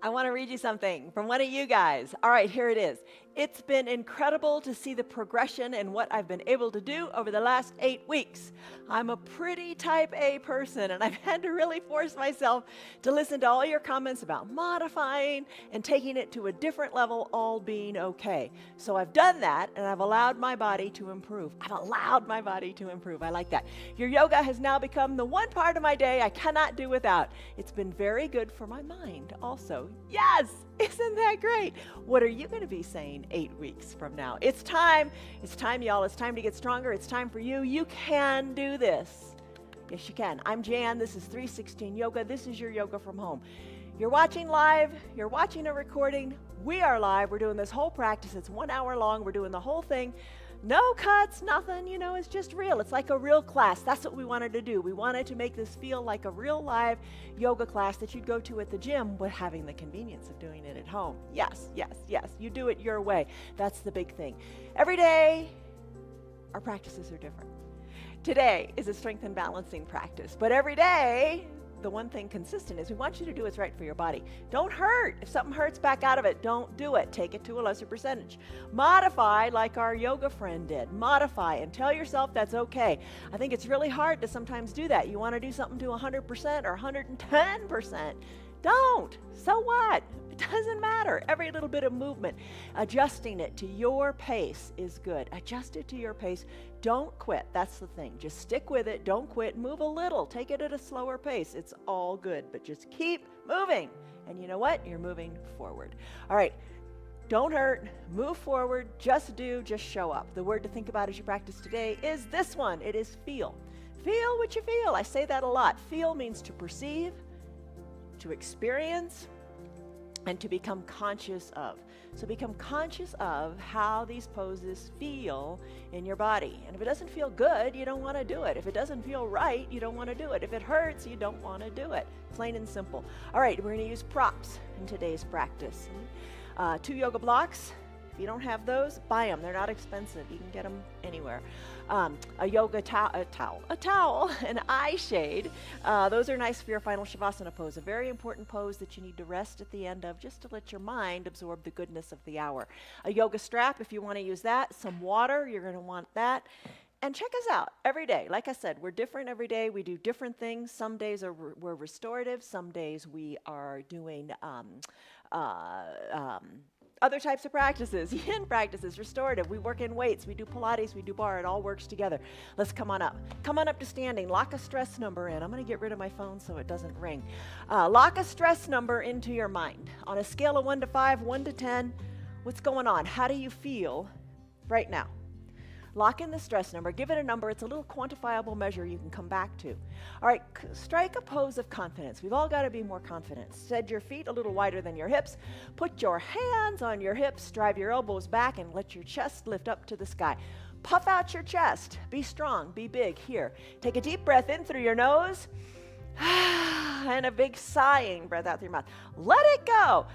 I want to read you something from one of you guys. All right, here it is. It's been incredible to see the progression in what I've been able to do over the last 8 weeks. I'm a pretty type A person, and I've had to really force myself to listen to all your comments about modifying and taking it to a different level, all being okay. So I've done that, and I've allowed my body to improve. I've allowed my body to improve. I like that. Your yoga has now become the one part of my day I cannot do without. It's been very good for my mind also. Yes! Isn't that great? What are you going to be saying 8 weeks from now? It's time, y'all. It's time to get stronger. It's time for you. You can do this. Yes, you can. I'm Jan. This is 316 Yoga. This is your yoga from home. You're watching live. You're watching a recording. We are live. We're doing this whole practice. It's 1 hour long. We're doing the whole thing. No cuts, nothing, it's just real. It's like a real class. That's what we wanted to do. We wanted to make this feel like a real live yoga class that you'd go to at the gym, but having the convenience of doing it at home. Yes, yes, yes. You do it your way. That's the big thing. Every day, our practices are different. Today is a strength and balancing practice, but every day, the one thing consistent is we want you to do what's right for your body. Don't hurt. If something hurts, back out of it. Don't do it. Take it to a lesser percentage. Modify like our yoga friend did. Modify and tell yourself that's okay. I think it's really hard to sometimes do that. You want to do something to 100% or 110%. Don't. So what? It doesn't matter. Every little bit of movement, adjusting it to your pace is good. Adjust it to your pace. Don't quit. That's the thing. Just stick with it. Don't quit. Move a little. Take it at a slower pace. It's all good, but just keep moving. And you know what? You're moving forward. All right. Don't hurt. Move forward. Just do. Just show up. The word to think about as you practice today is this one. It is feel. Feel what you feel. I say that a lot. Feel means to perceive, to experience, and to become conscious of. So become conscious of how these poses feel in your body. And if it doesn't feel good, you don't want to do it. If it doesn't feel right, you don't want to do it. If it hurts, you don't want to do it. Plain and simple. All right, we're going to use props in today's practice. 2 yoga blocks. If you don't have those, buy them. They're not expensive. You can get them anywhere. A yoga towel, an eye shade. Those are nice for your final Shavasana pose, a very important pose that you need to rest at the end of just to let your mind absorb the goodness of the hour. A yoga strap, if you want to use that. Some water, you're going to want that. And check us out every day. Like I said, we're different every day. We do different things. Some days we're restorative. Some days we are doing other types of practices, yin practices, restorative. We work in weights, we do Pilates, we do bar. It all works together. Let's come on up. Come on up to standing. Lock a stress number in. I'm going to get rid of my phone so it doesn't ring. Lock a stress number into your mind. On a scale of 1 to 5, 1 to 10, what's going on? How do you feel right now? Lock in the stress number. Give it a number. It's a little quantifiable measure you can come back to. All right, strike a pose of confidence. We've all got to be more confident. Spread your feet a little wider than your hips. Put your hands on your hips. Drive your elbows back and let your chest lift up to the sky. Puff out your chest. Be strong. Be big. Here. Take a deep breath in through your nose. And a big sighing breath out through your mouth. Let it go.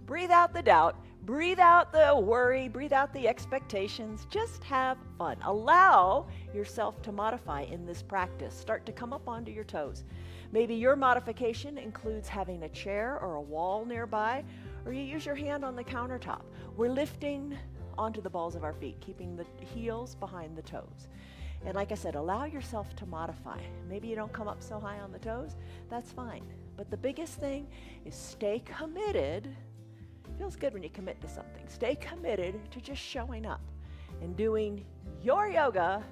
Breathe out the doubt. Breathe out the worry, breathe out the expectations. Just have fun. Allow yourself to modify in this practice. Start to come up onto your toes. Maybe your modification includes having a chair or a wall nearby, or you use your hand on the countertop. We're lifting onto the balls of our feet, keeping the heels behind the toes. And like I said, allow yourself to modify. Maybe you don't come up so high on the toes. That's fine. But the biggest thing is stay committed. Feels good when you commit to something. Stay committed to just showing up and doing your yoga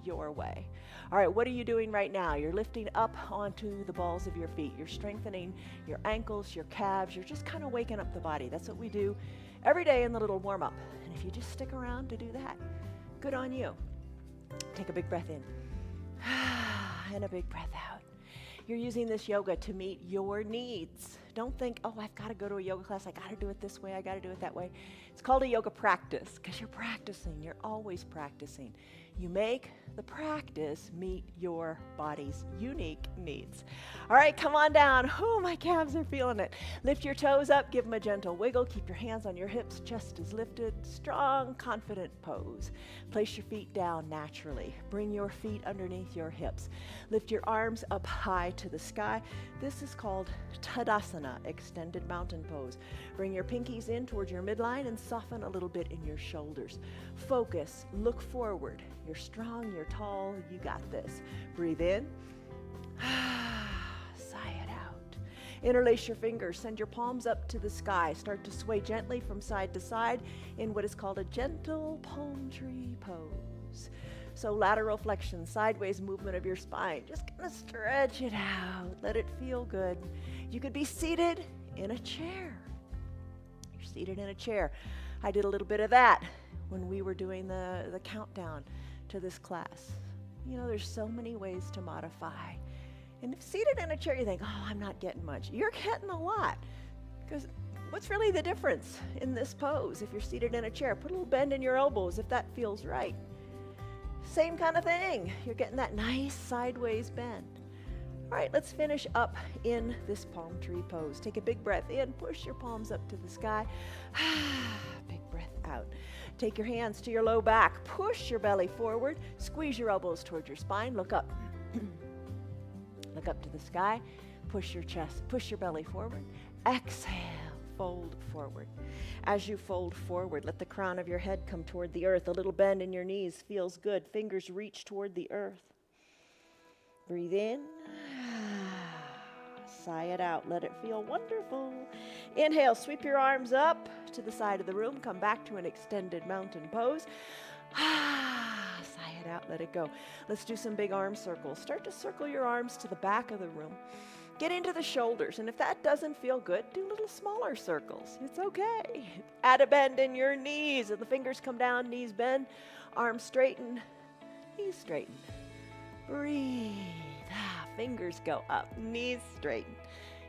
your way. All right, what are you doing right now? You're lifting up onto the balls of your feet. You're strengthening your ankles, your calves. You're just kind of waking up the body. That's what we do every day in the little warm-up. And if you just stick around to do that, good on you. Take a big breath in and a big breath out. You're using this yoga to meet your needs. Don't think, oh, I've got to go to a yoga class. I got to do it this way. I got to do it that way. It's called a yoga practice because you're practicing. You're always practicing. You make the practice meet your body's unique needs. All right, come on down. Oh, my calves are feeling it. Lift your toes up. Give them a gentle wiggle. Keep your hands on your hips. Chest is lifted. Strong, confident pose. Place your feet down naturally. Bring your feet underneath your hips. Lift your arms up high to the sky. This is called Tadasana. Uttanasana, extended mountain pose. Bring your pinkies in towards your midline and soften a little bit in your shoulders. Focus, look forward. You're strong, you're tall, you got this. Breathe in. Sigh it out. Interlace your fingers, send your palms up to the sky. Start to sway gently from side to side in what is called a gentle palm tree pose. So lateral flexion, sideways movement of your spine. Just kind of stretch it out. Let it feel good. You could be seated in a chair. You're seated in a chair. I did a little bit of that when we were doing the countdown to this class. You know, there's so many ways to modify. And if seated in a chair, you think, oh, I'm not getting much. You're getting a lot. Because what's really the difference in this pose if you're seated in a chair? Put a little bend in your elbows if that feels right. Same kind of thing. You're getting that nice sideways bend. All right, let's finish up in this palm tree pose. Take a big breath in, push your palms up to the sky. Big breath out. Take your hands to your low back, push your belly forward, squeeze your elbows towards your spine, look up. Look up to the sky, push your chest, push your belly forward. Exhale, fold forward. As you fold forward, let the crown of your head come toward the earth. A little bend in your knees feels good. Fingers reach toward the earth. Breathe in. Sigh it out. Let it feel wonderful. Inhale, sweep your arms up to the side of the room. Come back to an extended mountain pose. Sigh it out. Let it go. Let's do some big arm circles. Start to circle your arms to the back of the room. Get into the shoulders, and if that doesn't feel good, do little smaller circles. It's okay. Add a bend in your knees, and the fingers come down, knees bend, arms straighten, knees straighten. Breathe. Fingers go up, knees straighten.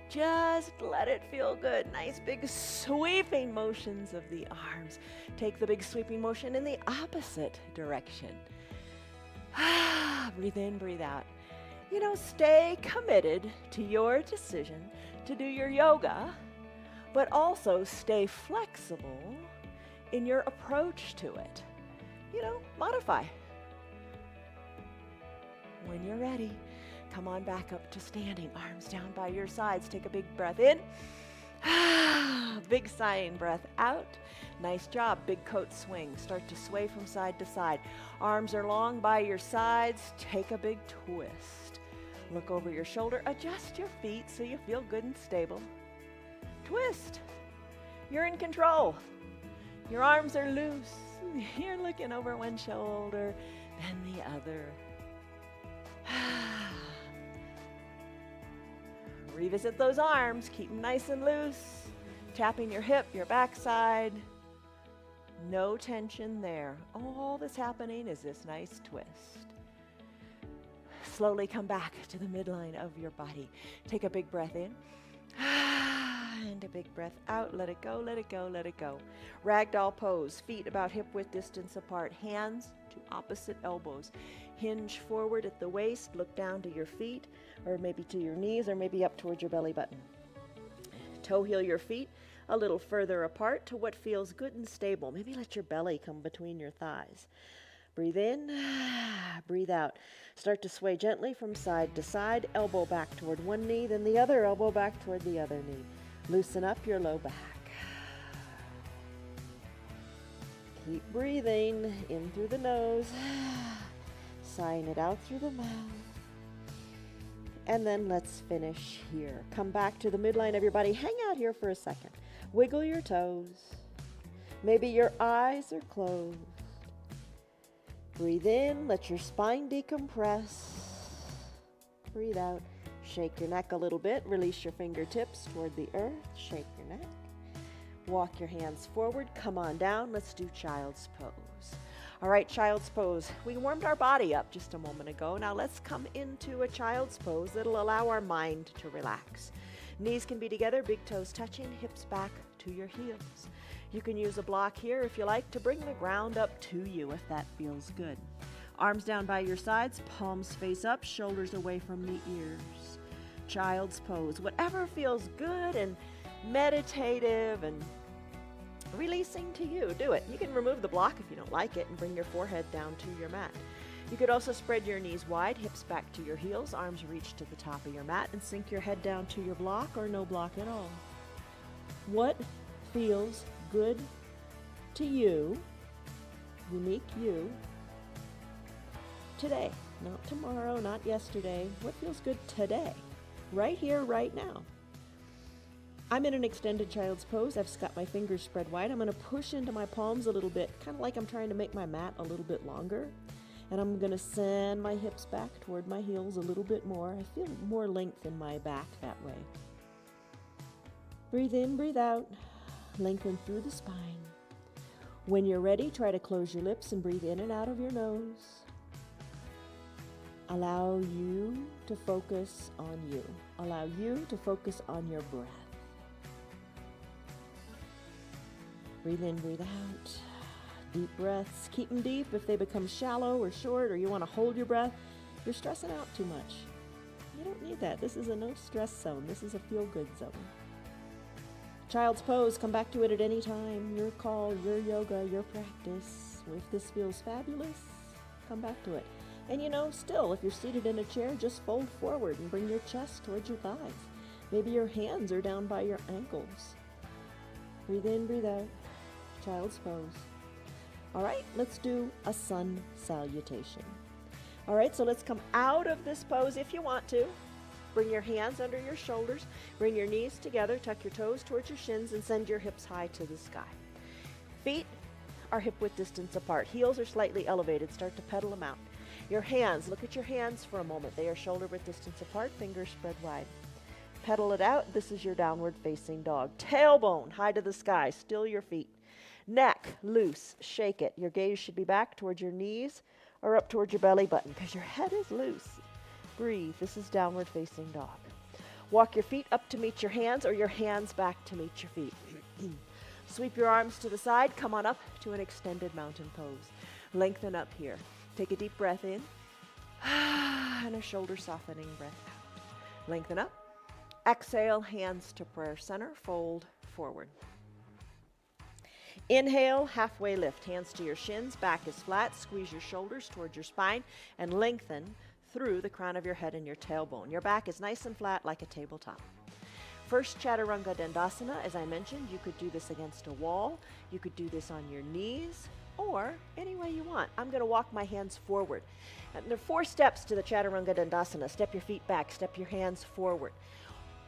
Just let it feel good. Nice big sweeping motions of the arms. Take the big sweeping motion in the opposite direction. Breathe in, breathe out. You know, stay committed to your decision to do your yoga, but also stay flexible in your approach to it. You know, modify. When you're ready, come on back up to standing, arms down by your sides. Take a big breath in. Big sighing breath out. Nice job. Big coat swing. Start to sway from side to side. Arms are long by your sides. Take a big twist. Look over your shoulder. Adjust your feet so you feel good and stable. Twist. You're in control. Your arms are loose. You're looking over one shoulder, then the other. Revisit those arms. Keep them nice and loose. Tapping your hip, your backside. No tension there. All that's happening is this nice twist. Slowly come back to the midline of your body. Take a big breath in. And a big breath out. Let it go, let it go, let it go. Ragdoll pose. Feet about hip width distance apart. Hands to opposite elbows. Hinge forward at the waist. Look down to your feet, or maybe to your knees, or maybe up towards your belly button. Toe heel your feet a little further apart to what feels good and stable. Maybe let your belly come between your thighs. Breathe in, breathe out. Start to sway gently from side to side. Elbow back toward one knee, then the other elbow back toward the other knee. Loosen up your low back. Keep breathing in through the nose, sighing it out through the mouth. And then let's finish here. Come back to the midline of your body. Hang out here for a second. Wiggle your toes. Maybe your eyes are closed. Breathe in, let your spine decompress. Breathe out, shake your neck a little bit. Release your fingertips toward the earth. Shake your neck. Walk your hands forward. Come on down. Let's do child's pose. All right, child's pose. We warmed our body up just a moment ago. Now let's come into a child's pose that'll allow our mind to relax. Knees can be together, big toes touching, hips back to your heels. You can use a block here if you like to bring the ground up to you if that feels good. Arms down by your sides, palms face up, shoulders away from the ears. Child's pose. Whatever feels good and meditative and releasing to you, do it. You can remove the block if you don't like it and bring your forehead down to your mat. You could also spread your knees wide, hips back to your heels, arms reach to the top of your mat, and sink your head down to your block or no block at all. What feels good to you, unique you, today? Not tomorrow, not yesterday. What feels good today? Right here, right now. I'm in an extended child's pose. I've got my fingers spread wide. I'm going to push into my palms a little bit, kind of like I'm trying to make my mat a little bit longer. And I'm going to send my hips back toward my heels a little bit more. I feel more length in my back that way. Breathe in, breathe out. Lengthen through the spine. When you're ready, try to close your lips and breathe in and out of your nose. Allow you to focus on you. Allow you to focus on your breath. Breathe in, breathe out. Deep breaths. Keep them deep. If they become shallow or short or you want to hold your breath, you're stressing out too much. You don't need that. This is a no stress zone. This is a feel good zone. Child's pose. Come back to it at any time. Your call, your yoga, your practice. If this feels fabulous, come back to it. And still, if you're seated in a chair, just fold forward and bring your chest towards your thighs. Maybe your hands are down by your ankles. Breathe in, breathe out. Child's pose. All right, let's do a sun salutation. All right, so let's come out of this pose if you want to. Bring your hands under your shoulders. Bring your knees together. Tuck your toes towards your shins and send your hips high to the sky. Feet are hip-width distance apart. Heels are slightly elevated. Start to pedal them out. Your hands, look at your hands for a moment. They are shoulder-width distance apart, fingers spread wide. Pedal it out. This is your downward facing dog. Tailbone high to the sky. Still your feet. Neck loose. Shake it. Your gaze should be back towards your knees or up towards your belly button because your head is loose. Breathe. This is downward facing dog. Walk your feet up to meet your hands or your hands back to meet your feet. Sweep your arms to the side. Come on up to an extended mountain pose. Lengthen up here. Take a deep breath in and a shoulder softening breath out. Lengthen up. Exhale, hands to prayer center, fold forward. Inhale, halfway lift, hands to your shins, back is flat, squeeze your shoulders towards your spine, and lengthen through the crown of your head and your tailbone. Your back is nice and flat like a tabletop. First Chaturanga Dandasana, as I mentioned, you could do this against a wall, you could do this on your knees, or any way you want. I'm going to walk my hands forward. And there are 4 steps to the Chaturanga Dandasana. Step your feet back, step your hands forward.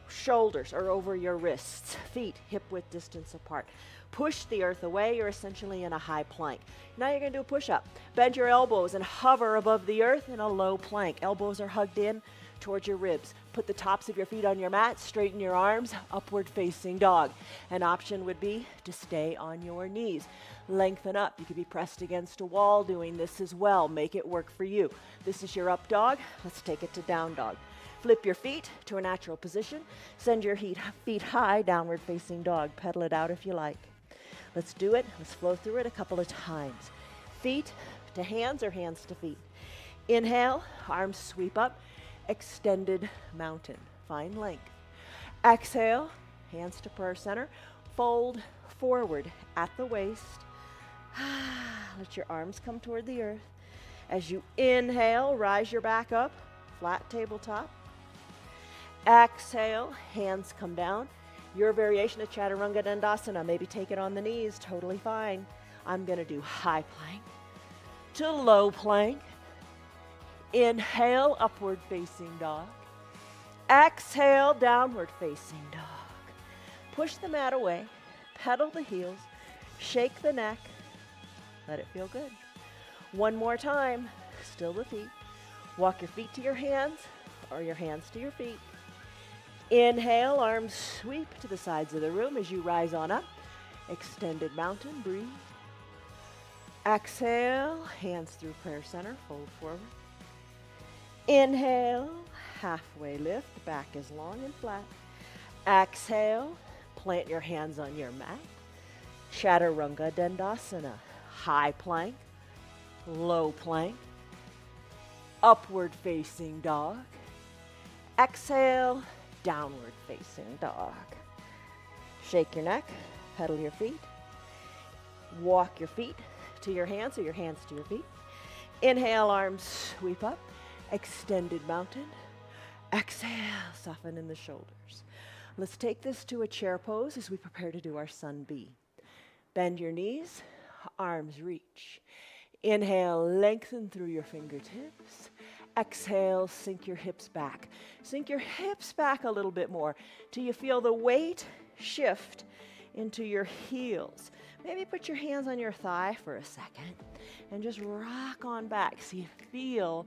Shoulders are over your wrists, feet hip-width distance apart. Push the earth away, you're essentially in a high plank. Now you're going to do a push-up. Bend your elbows and hover above the earth in a low plank. Elbows are hugged in towards your ribs. Put the tops of your feet on your mat, straighten your arms, upward facing dog. An option would be to stay on your knees. Lengthen up. You could be pressed against a wall doing this as well. Make it work for you. This is your up dog. Let's take it to down dog. Flip your feet to a natural position. Send your feet high, downward facing dog. Pedal it out if you like. Let's do it. Let's flow through it a couple of times. Feet to hands or hands to feet. Inhale, arms sweep up. Extended mountain. Find length. Exhale, hands to prayer center. Fold forward at the waist. Let your arms come toward the earth. As you inhale, rise your back up. Flat tabletop. Exhale, hands come down. Your variation of Chaturanga Dandasana, maybe take it on the knees, totally fine. I'm going to do high plank to low plank. Inhale, upward facing dog. Exhale, downward facing dog. Push the mat away, pedal the heels, shake the neck, let it feel good. One more time, still the feet. Walk your feet to your hands or your hands to your feet. Inhale, arms sweep to the sides of the room as you rise on up. Extended mountain, breathe. Exhale, hands through prayer center, fold forward. Inhale, halfway lift, back is long and flat. Exhale, plant your hands on your mat. Chaturanga Dandasana, high plank, low plank, upward facing dog. Exhale, downward facing dog. Shake your neck, pedal your feet. Walk your feet to your hands or your hands to your feet. Inhale, arms sweep up. Extended mountain. Exhale, soften in the shoulders. Let's take this to a chair pose as we prepare to do our Sun B. Bend your knees, arms reach. Inhale, lengthen through your fingertips. Exhale, sink your hips back. Sink your hips back a little bit more till you feel the weight shift into your heels. Maybe put your hands on your thigh for a second and just rock on back so you feel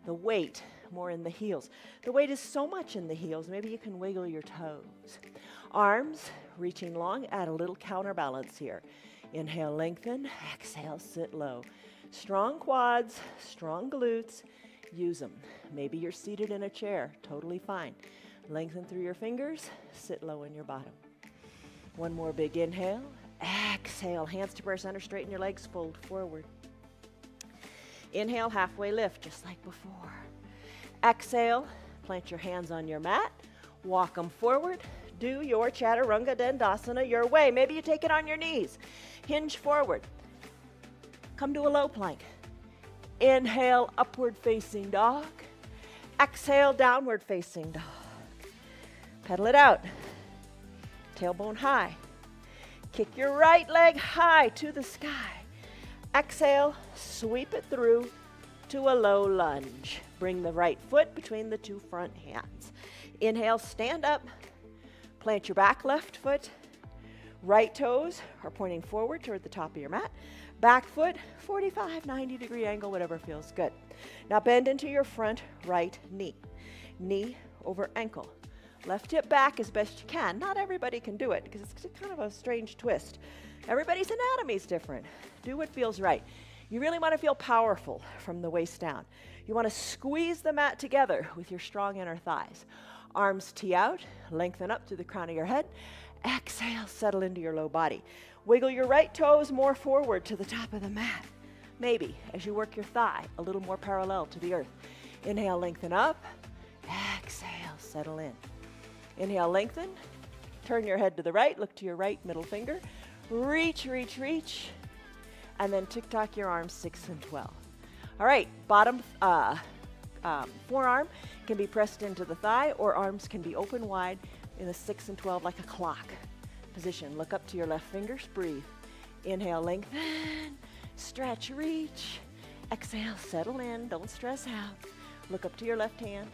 the weight more in the heels. The weight is so much in the heels, maybe you can wiggle your toes. Arms reaching long, add a little counterbalance here. Inhale, lengthen. Exhale, sit low. Strong quads, strong glutes. Use them. Maybe you're seated in a chair, totally fine. Lengthen through your fingers, sit low in your bottom. One more big inhale. Exhale, hands to prayer center, straighten your legs, fold forward. Inhale, halfway lift, just like before. Exhale, plant your hands on your mat, walk them forward. Do your Chaturanga Dandasana your way. Maybe you take it on your knees. Hinge forward. Come to a low plank. Inhale, upward facing dog. Exhale, downward facing dog. Pedal it out. Tailbone high. Kick your right leg high to the sky. Exhale, sweep it through to a low lunge. Bring the right foot between the two front hands. Inhale, stand up. Plant your back left foot. Right toes are pointing forward toward the top of your mat. Back foot, 45, 90-degree angle, whatever feels good. Now bend into your front right knee. Knee over ankle. Left hip back as best you can. Not everybody can do it because it's kind of a strange twist. Everybody's anatomy is different. Do what feels right. You really want to feel powerful from the waist down. You want to squeeze the mat together with your strong inner thighs. Arms tee out, lengthen up to the crown of your head. Exhale, settle into your low body. Wiggle your right toes more forward to the top of the mat. Maybe as you work your thigh a little more parallel to the earth. Inhale, lengthen up. Exhale, settle in. Inhale, lengthen. Turn your head to the right, look to your right middle finger. Reach, reach, reach. And then tick-tock your arms 6 and 12. All right, bottom forearm can be pressed into the thigh or arms can be open wide in the 6 and 12 like a clock position. Look up to your left fingers, breathe. Inhale, lengthen, stretch, reach. Exhale, settle in, don't stress out. Look up to your left hand.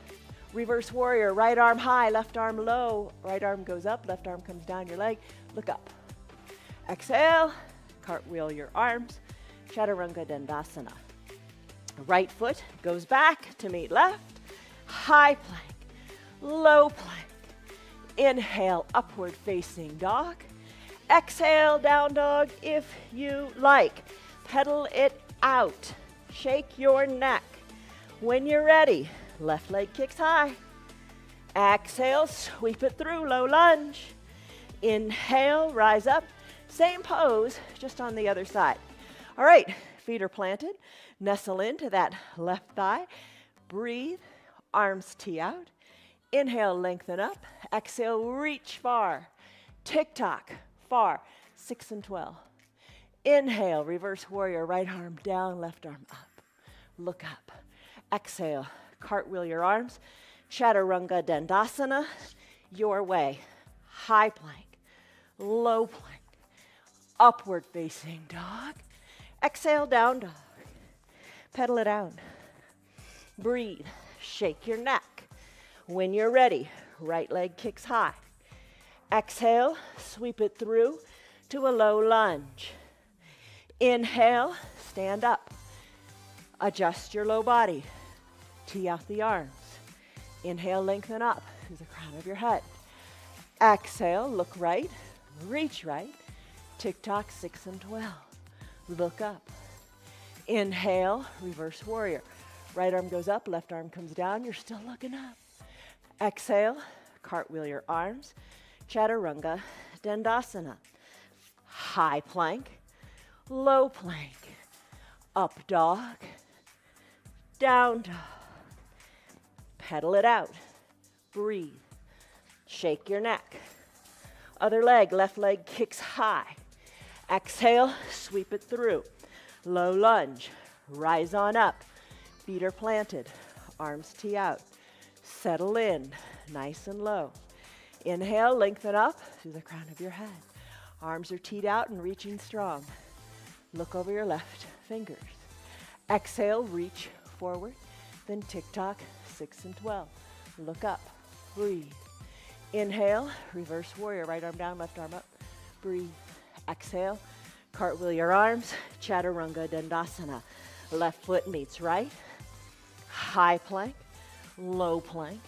Reverse warrior, right arm high, left arm low. Right arm goes up, left arm comes down your leg. Look up. Exhale, cartwheel your arms. Chaturanga Dandasana. Right foot goes back to meet left. High plank, low plank. Inhale, upward facing dog. Exhale, down dog if you like. Pedal it out. Shake your neck. When you're ready, left leg kicks high. Exhale, sweep it through, low lunge. Inhale, rise up. Same pose, just on the other side. All right, feet are planted. Nestle into that left thigh. Breathe, arms tee out. Inhale, lengthen up. Exhale, reach far. Tick-tock, far. 6 and 12. Inhale, reverse warrior, right arm down, left arm up. Look up. Exhale, cartwheel your arms. Chaturanga Dandasana, your way. High plank, low plank. Upward facing dog. Exhale, down dog. Pedal it out. Breathe. Shake your neck. When you're ready, right leg kicks high. Exhale, sweep it through to a low lunge. Inhale, stand up. Adjust your low body. Tee out the arms. Inhale, lengthen up through the crown of your head. Exhale, look right, reach right. Tick-tock 6 and 12. Look up. Inhale, reverse warrior. Right arm goes up, left arm comes down. You're still looking up. Exhale, cartwheel your arms. Chaturanga Dandasana. High plank, low plank. Up dog, down dog. Pedal it out. Breathe. Shake your neck. Other leg, left leg kicks high. Exhale, sweep it through. Low lunge. Rise on up. Feet are planted. Arms tee out. Settle in, nice and low. Inhale, lengthen up through the crown of your head. Arms are teed out and reaching strong. Look over your left fingers. Exhale, reach forward. Then tick-tock, 6 and 12. Look up, breathe. Inhale, reverse warrior, right arm down, left arm up. Breathe. Exhale, cartwheel your arms, chaturanga dandasana. Left foot meets right. High plank, low plank,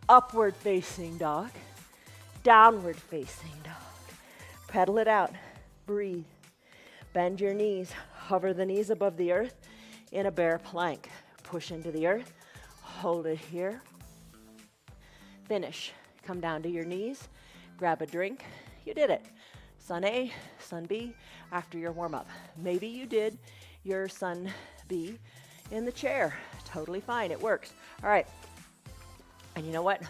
upward facing dog, downward facing dog. Pedal it out, breathe. Bend your knees, hover the knees above the earth in a bear plank. Push into the earth, hold it here. Finish, come down to your knees, grab a drink. You did it. Sun A, Sun B, after your warm up. Maybe you did your Sun B in the chair. Totally fine, it works. All right, and you know what?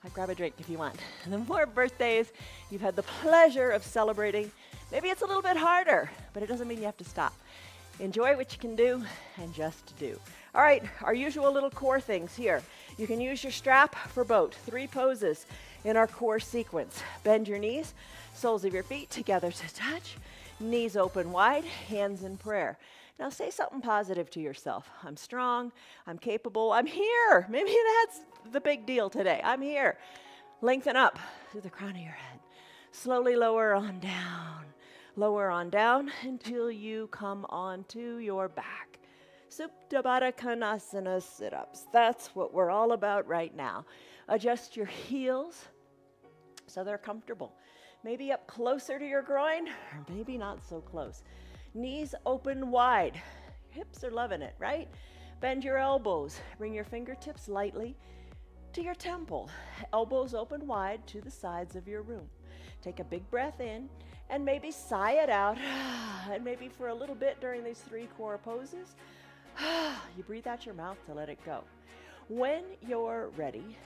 I'd grab a drink if you want. And the more birthdays you've had the pleasure of celebrating, maybe it's a little bit harder, but it doesn't mean you have to stop. Enjoy what you can do and just do. All right, our usual little core things here. You can use your strap for both. 3 poses in our core sequence. Bend your knees, soles of your feet together to touch, knees open wide, hands in prayer. Now say something positive to yourself. I'm strong, I'm capable, I'm here. Maybe that's the big deal today. I'm here. Lengthen up through the crown of your head. Slowly lower on down. Lower on down until you come onto your back. Supta Baddha Konasana sit-ups. That's what we're all about right now. Adjust your heels so they're comfortable. Maybe up closer to your groin, or maybe not so close. Knees open wide. Hips are loving it, right? Bend your elbows. Bring your fingertips lightly to your temple. Elbows open wide to the sides of your room. Take a big breath in and maybe sigh it out. And maybe for a little bit during these 3 core poses, you breathe out your mouth to let it go. When you're ready,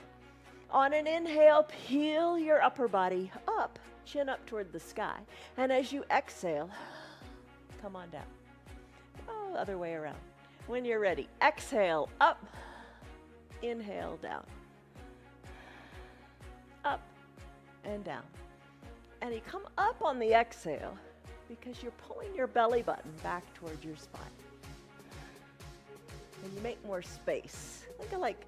on an inhale, peel your upper body up, chin up toward the sky. And as you exhale, come on down. Oh, other way around. When you're ready, exhale, up, inhale, down. Up and down. And you come up on the exhale because you're pulling your belly button back towards your spine. And you make more space. Think of like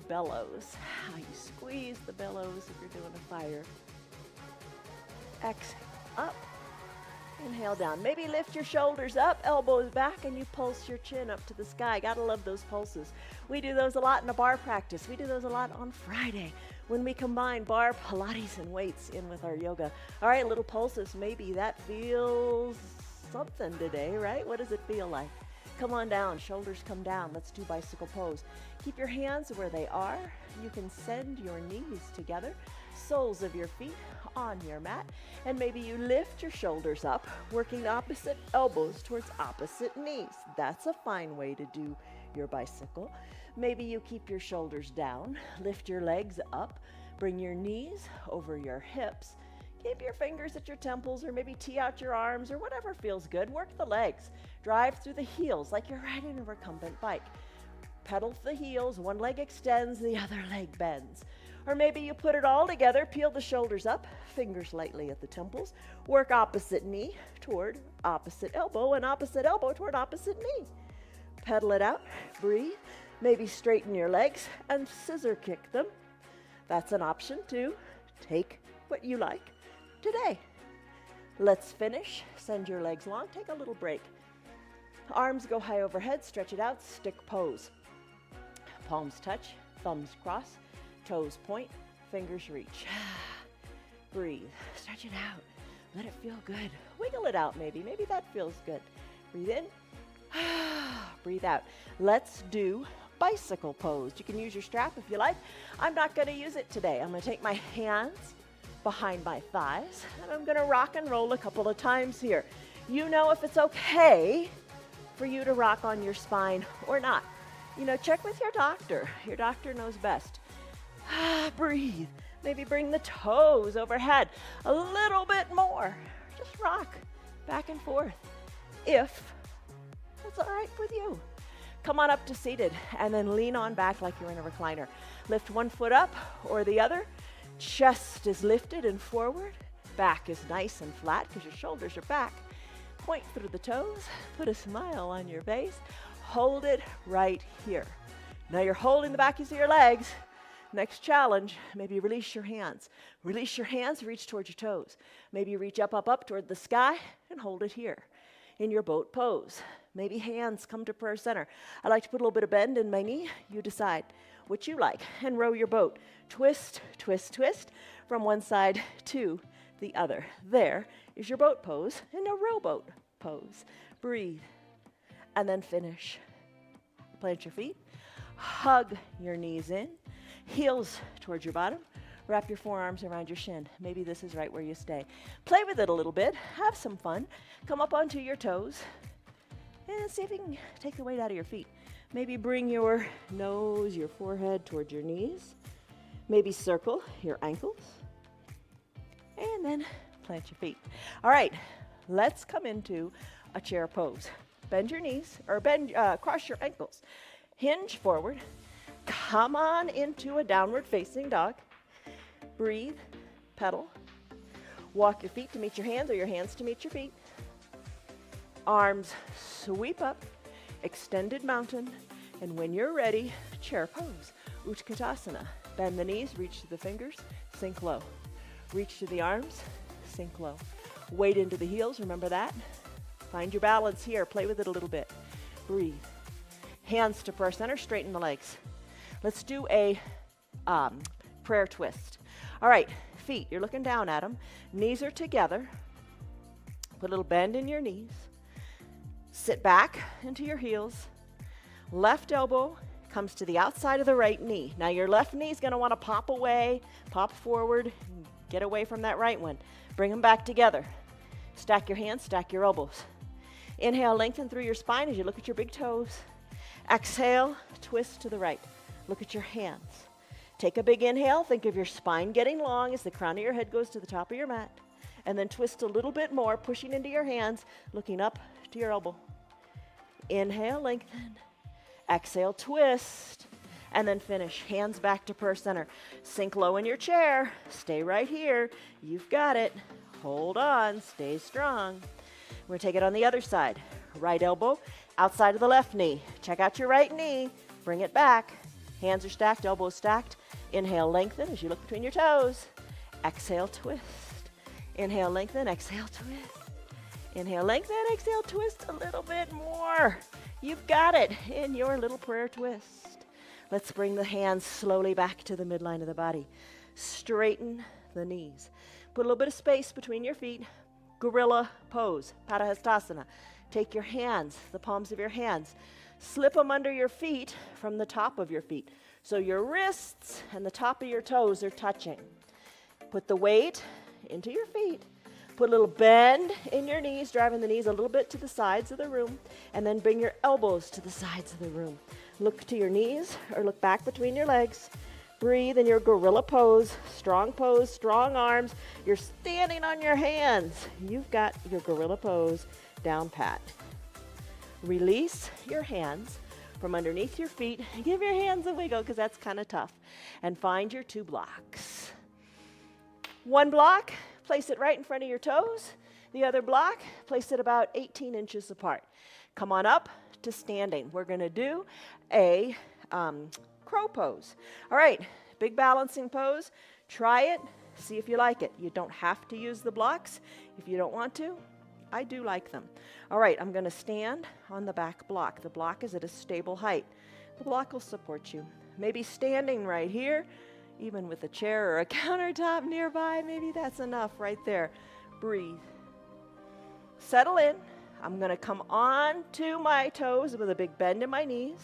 bellows, how you squeeze the bellows if you're doing a fire. Exhale, up. Inhale down. Maybe lift your shoulders up, elbows back, and you pulse your chin up to the sky. Gotta love those pulses. We do those a lot in a bar practice. We do those a lot on Friday when we combine bar, Pilates, and weights in with our yoga. All right, little pulses. Maybe that feels something today, right? What does it feel like? Come on down, shoulders come down. Let's do bicycle pose. Keep your hands where they are. You can send your knees together, soles of your feet on your mat, and maybe you lift your shoulders up, working opposite elbows towards opposite knees. That's a fine way to do your bicycle. Maybe you keep your shoulders down, lift your legs up, bring your knees over your hips, keep your fingers at your temples, or maybe tee out your arms, or whatever feels good. Work the legs. Drive through the heels like you're riding a recumbent bike. Pedal the heels, one leg extends, the other leg bends. Or maybe you put it all together, peel the shoulders up, fingers lightly at the temples, work opposite knee toward opposite elbow, and opposite elbow toward opposite knee. Pedal it out, breathe, maybe straighten your legs and scissor kick them. That's an option too. Take what you like today. Let's finish. Send your legs long, take a little break. Arms go high overhead, stretch it out, stick pose. Palms touch, thumbs cross, toes point, fingers reach. Breathe, stretch it out, let it feel good. Wiggle it out maybe that feels good. Breathe in, breathe out. Let's do bicycle pose. You can use your strap if you like. I'm not gonna use it today. I'm gonna take my hands behind my thighs and I'm gonna rock and roll a couple of times here. You know if it's okay for you to rock on your spine or not. You know, check with your doctor. Your doctor knows best. Breathe. Maybe bring the toes overhead a little bit more. Just rock back and forth. If That's all right with you. Come on up to seated and then lean on back like you're in a recliner. Lift one foot up or the other. Chest is lifted and forward. Back is nice and flat because your shoulders are back. Point through the toes. Put a smile on your face. Hold it right here. Now you're holding the backs of your legs. Next challenge, maybe release your hands. Release your hands, reach towards your toes. Maybe reach up, up, up toward the sky and hold it here in your boat pose. Maybe hands come to prayer center. I like to put a little bit of bend in my knee. You decide what you like and row your boat. Twist, twist, twist from one side to the other. There is your boat pose in a rowboat pose. Breathe and then finish. Plant your feet. Hug your knees in. Heels towards your bottom. Wrap your forearms around your shin. Maybe this is right where you stay. Play with it a little bit. Have some fun. Come up onto your toes. And see if you can take the weight out of your feet. Maybe bring your nose, your forehead towards your knees. Maybe circle your ankles. And then plant your feet. All right, let's come into a chair pose. Bend your knees, or cross your ankles. Hinge forward. Come on into a downward facing dog. Breathe, pedal. Walk your feet to meet your hands or your hands to meet your feet. Arms sweep up, extended mountain, and when you're ready, chair pose, Utkatasana. Bend the knees, reach to the fingers, sink low. Reach to the arms, sink low. Weight into the heels, remember that. Find your balance here, play with it a little bit. Breathe. Hands to prayer center, straighten the legs. Let's do a prayer twist. All right, feet, you're looking down at them. Knees are together. Put a little bend in your knees. Sit back into your heels. Left elbow comes to the outside of the right knee. Now your left knee is going to want to pop away, pop forward, get away from that right one. Bring them back together. Stack your hands, stack your elbows. Inhale, lengthen through your spine as you look at your big toes. Exhale, twist to the right. Look at your hands. Take a big inhale. Think of your spine getting long as the crown of your head goes to the top of your mat. And then twist a little bit more, pushing into your hands, looking up to your elbow. Inhale, lengthen. Exhale, twist. And then finish. Hands back to prayer center. Sink low in your chair. Stay right here. You've got it. Hold on. Stay strong. We're going to take it on the other side. Right elbow outside of the left knee. Check out your right knee. Bring it back. Hands are stacked, elbows stacked. Inhale, lengthen as you look between your toes. Exhale, twist. Inhale, lengthen, exhale, twist. Inhale, lengthen, exhale, twist a little bit more. You've got it in your little prayer twist. Let's bring the hands slowly back to the midline of the body. Straighten the knees. Put a little bit of space between your feet. Gorilla pose, Padahastasana. Take your hands, the palms of your hands, slip them under your feet from the top of your feet. So your wrists and the top of your toes are touching. Put the weight into your feet. Put a little bend in your knees, driving the knees a little bit to the sides of the room, and then bring your elbows to the sides of the room. Look to your knees or look back between your legs. Breathe in your gorilla pose, strong arms. You're standing on your hands. You've got your gorilla pose down pat. Release your hands from underneath your feet. Give your hands a wiggle because that's kind of tough. And find your two blocks. One block, place it right in front of your toes. The other block, place it about 18 inches apart. Come on up to standing. We're going to do a crow pose. All right, big balancing pose. Try it. See if you like it. You don't have to use the blocks if you don't want to. I do like them. All right, I'm going to stand on the back block. The block is at a stable height. The block will support you. Maybe standing right here, even with a chair or a countertop nearby, maybe that's enough right there. Breathe. Settle in. I'm going to come on to my toes with a big bend in my knees.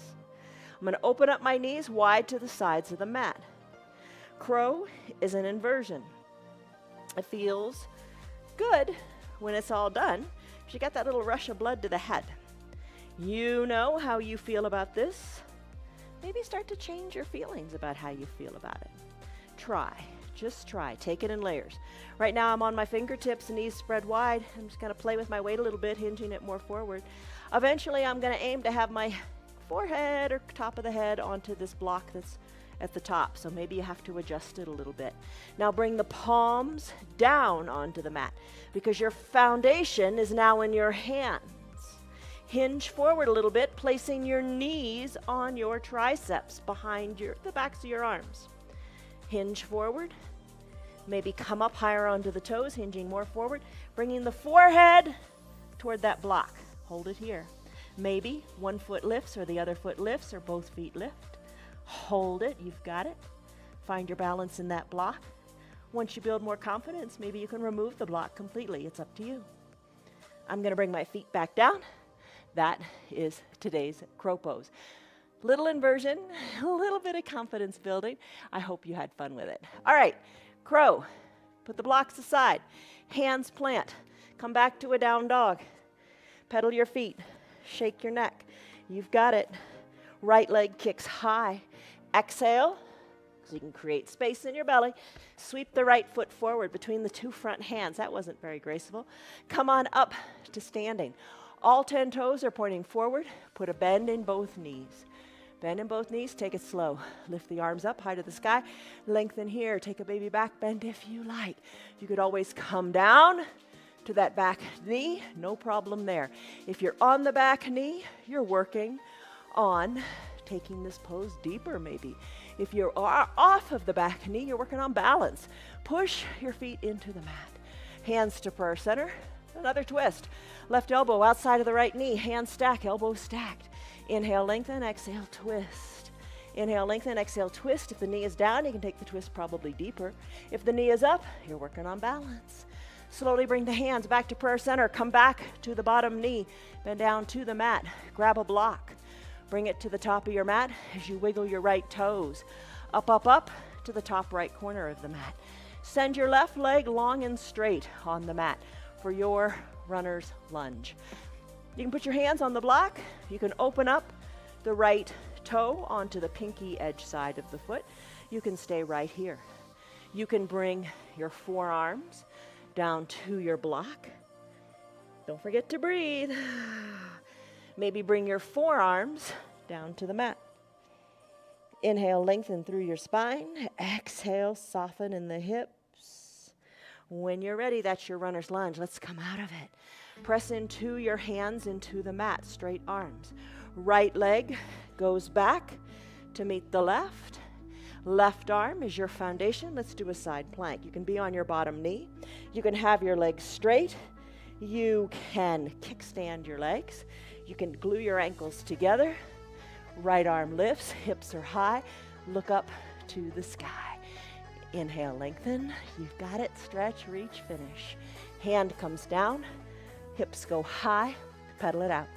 I'm going to open up my knees wide to the sides of the mat. Crow is an inversion. It feels good when it's all done. You got that little rush of blood to the head. You know how you feel about this. Maybe start to change your feelings about how you feel about it. Try. Just try. Take it in layers. Right now I'm on my fingertips, knees spread wide. I'm just going to play with my weight a little bit, hinging it more forward. Eventually I'm going to aim to have my forehead or top of the head onto this block that's at the top. So maybe you have to adjust it a little bit. Now bring the palms down onto the mat because your foundation is now in your hands. Hinge forward a little bit, placing your knees on your triceps behind the backs of your arms. Hinge forward. Maybe come up higher onto the toes, hinging more forward, bringing the forehead toward that block. Hold it here. Maybe one foot lifts or the other foot lifts or both feet lift. Hold it. You've got it. Find your balance in that block. Once you build more confidence, maybe you can remove the block completely. It's up to you. I'm going to bring my feet back down. That is today's crow pose. Little inversion, a little bit of confidence building. I hope you had fun with it. All right, crow. Put the blocks aside. Hands plant. Come back to a down dog. Pedal your feet. Shake your neck. You've got it. Right leg kicks high. Exhale, so you can create space in your belly. Sweep the right foot forward between the two front hands. That wasn't very graceful. Come on up to standing. All 10 toes are pointing forward. Put a bend in both knees. Bend in both knees, take it slow. Lift the arms up high to the sky. Lengthen here, take a baby back bend if you like. You could always come down to that back knee, no problem there. If you're on the back knee, you're working on taking this pose deeper maybe. If you're off of the back knee, you're working on balance. Push your feet into the mat. Hands to prayer center, another twist. Left elbow outside of the right knee, hands stack, elbows stacked. Inhale, lengthen, exhale, twist. Inhale, lengthen, exhale, twist. If the knee is down, you can take the twist probably deeper. If the knee is up, you're working on balance. Slowly bring the hands back to prayer center. Come back to the bottom knee. Bend down to the mat. Grab a block. Bring it to the top of your mat as you wiggle your right toes. Up, up, up to the top right corner of the mat. Send your left leg long and straight on the mat for your runner's lunge. You can put your hands on the block. You can open up the right toe onto the pinky edge side of the foot. You can stay right here. You can bring your forearms down to your block. Don't forget to breathe. Maybe bring your forearms down to the mat. Inhale, lengthen through your spine. Exhale, soften in the hips. When you're ready, that's your runner's lunge. Let's come out of it. Press into your hands into the mat, straight arms. Right leg goes back to meet the left. Left arm is your foundation. Let's do a side plank. You can be on your bottom knee. You can have your legs straight. You can kickstand your legs. You can glue your ankles together. Right arm lifts, hips are high. Look up to the sky. Inhale, lengthen. You've got it. Stretch, reach, finish. Hand comes down. Hips go high. Pedal it out.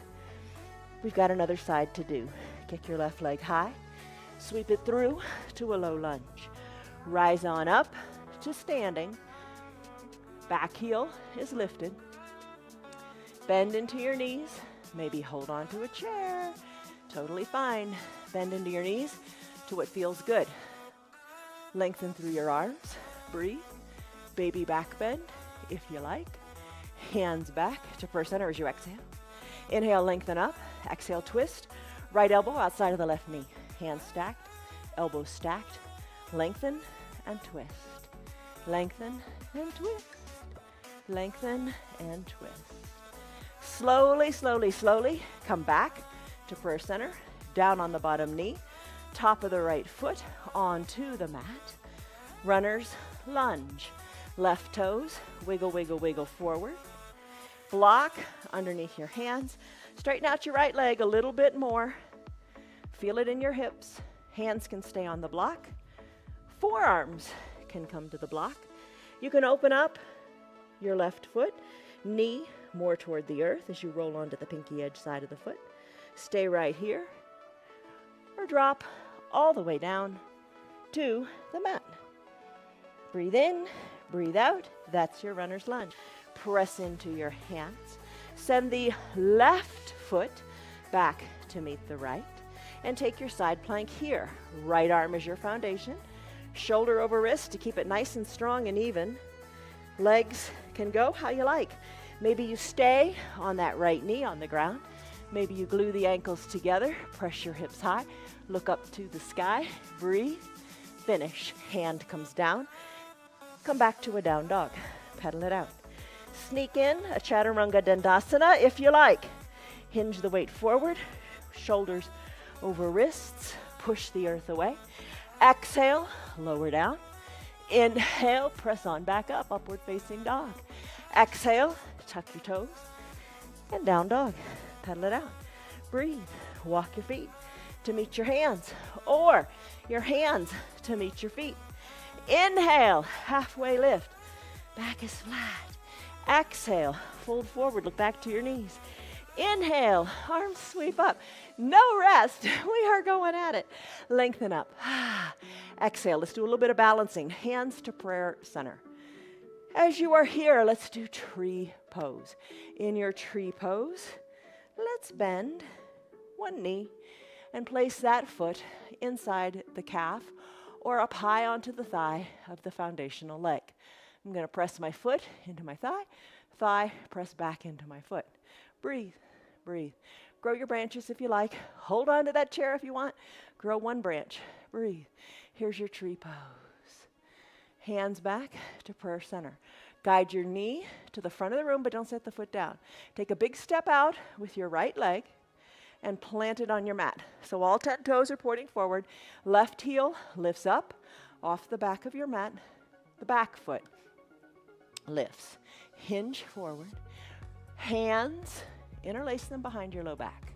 We've got another side to do. Kick your left leg high. Sweep it through to a low lunge. Rise on up to standing. Back heel is lifted. Bend into your knees. Maybe hold on to a chair. Totally fine. Bend into your knees to what feels good. Lengthen through your arms. Breathe. Baby back bend if you like. Hands back to prayer center as you exhale. Inhale, lengthen up. Exhale, twist. Right elbow outside of the left knee. Hands stacked. Elbows stacked. Lengthen and twist. Lengthen and twist. Lengthen and twist. Slowly, slowly, slowly come back to prayer center. Down on the bottom knee. Top of the right foot onto the mat. Runner's lunge. Left toes, wiggle, wiggle, wiggle forward. Block underneath your hands. Straighten out your right leg a little bit more. Feel it in your hips. Hands can stay on the block. Forearms can come to the block. You can open up your left foot, knee more toward the earth as you roll onto the pinky edge side of the foot. Stay right here or drop all the way down to the mat. Breathe in, breathe out. That's your runner's lunge. Press into your hands. Send the left foot back to meet the right and take your side plank here. Right arm is your foundation. Shoulder over wrist to keep it nice and strong and even. Legs can go how you like. Maybe you stay on that right knee on the ground. Maybe you glue the ankles together, press your hips high, look up to the sky, breathe, finish. Hand comes down, come back to a down dog, pedal it out. Sneak in a Chaturanga Dandasana if you like. Hinge the weight forward, shoulders over wrists, push the earth away. Exhale, lower down. Inhale, press on back up, upward facing dog. Exhale, tuck your toes, and down dog. Pedal it out. Breathe. Walk your feet to meet your hands, or your hands to meet your feet. Inhale, halfway lift. Back is flat. Exhale, fold forward, look back to your knees. Inhale, arms sweep up. No rest. We are going at it. Lengthen up. Exhale, let's do a little bit of balancing. Hands to prayer center. As you are here, let's do tree pose. In your tree pose, let's bend one knee and place that foot inside the calf or up high onto the thigh of the foundational leg. I'm going to press my foot into my thigh, thigh press back into my foot. Breathe, breathe. Grow your branches if you like. Hold on to that chair if you want. Grow one branch. Breathe. Here's your tree pose. Hands back to prayer center. Guide your knee to the front of the room, but don't set the foot down. Take a big step out with your right leg and plant it on your mat. So all 10 toes are pointing forward. Left heel lifts up off the back of your mat. The back foot lifts. Hinge forward. Hands, interlace them behind your low back.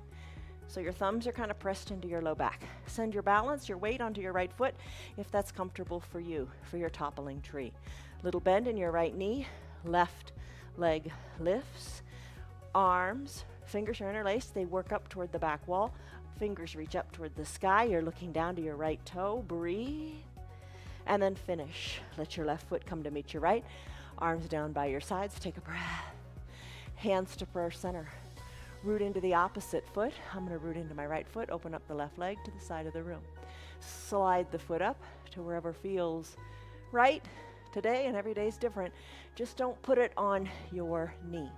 So your thumbs are kind of pressed into your low back. Send your balance, your weight onto your right foot if that's comfortable for you, for your toppling tree. Little bend in your right knee, left leg lifts. Arms, fingers are interlaced, they work up toward the back wall. Fingers reach up toward the sky, you're looking down to your right toe. Breathe, and then finish. Let your left foot come to meet your right. Arms down by your sides, take a breath. Hands to prayer center. Root into the opposite foot. I'm going to root into my right foot, open up the left leg to the side of the room. Slide the foot up to wherever feels right today, and every day is different. Just don't put it on your knee.